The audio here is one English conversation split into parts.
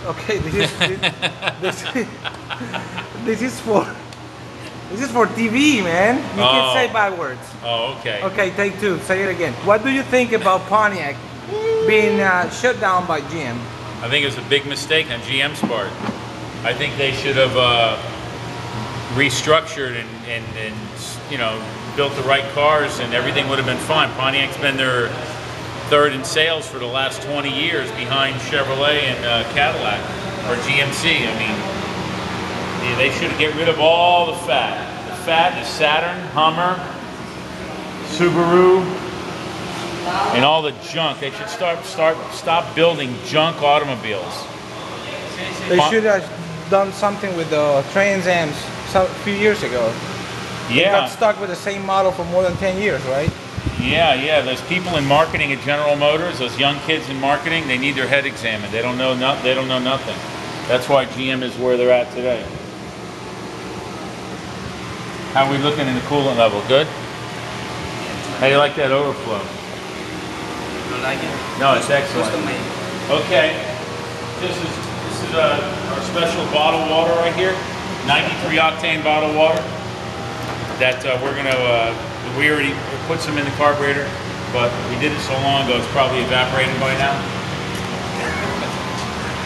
Okay, this is for TV, man. You can't say bad words. Oh, okay. Okay, take two. Say it again. What do you think about Pontiac being shut down by GM? I think it's a big mistake on GM's part. I think they should have restructured and you know, built the right cars, and everything would have been fine. Pontiac's been their third in sales for the last 20 years, behind Chevrolet and Cadillac, or GMC. I mean, yeah, they should get rid of all the fat. The fat is Saturn, Hummer, Subaru, and all the junk. They should stop building junk automobiles. They should have done something with the Trans Ams a few years ago. Yeah. They got stuck with the same model for more than 10 years, right? Yeah. Those people in marketing at General Motors, those young kids in marketing, they need their head examined. They don't know nothing. That's why GM is where they're at today. How are we looking in the coolant level? Good? How do you like that overflow? You like it? No, it's excellent. Okay. This is our special bottled water right here. 93 octane bottled water that we already put some in the carburetor, but we did it so long ago it's probably evaporated by now.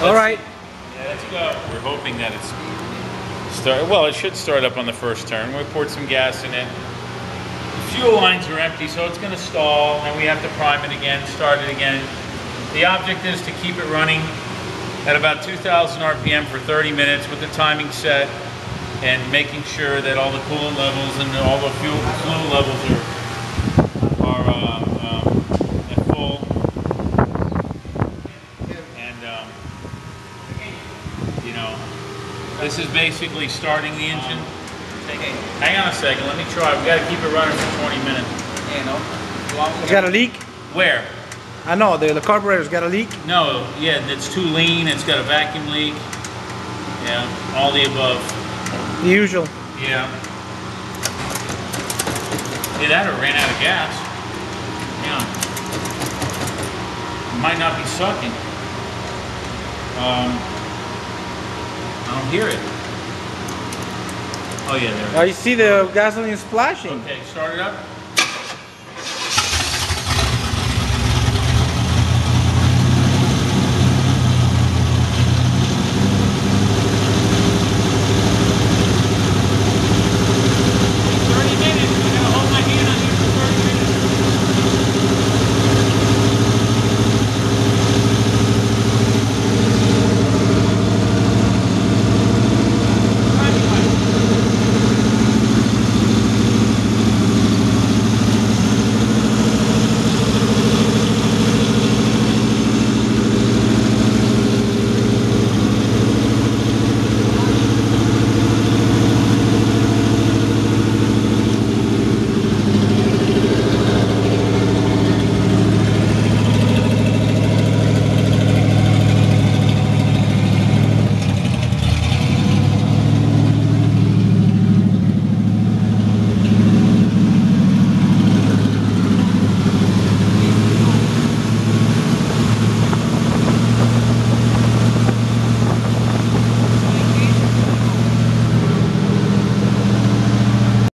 All right. Yeah, let's go. We're hoping that it's well, it should start up on the first turn. We poured some gas in it. The fuel lines are empty, so it's going to stall, and we have to prime it again, start it again. The object is to keep it running at about 2,000 RPM for 30 minutes with the timing set, and making sure that all the coolant levels and all the fuel levels are at full. And you know, this is basically starting the engine. Hang on a second, let me try. We got to keep it running for 20 minutes. It's got a leak? Where? I know, the carburetor's got a leak? No, yeah, it's too lean, it's got a vacuum leak. Yeah, all the above. The usual. Yeah. Yeah, that or ran out of gas. Yeah. Might not be sucking. I don't hear it. Oh yeah, there it is. I see the gasoline splashing. Okay, start it up.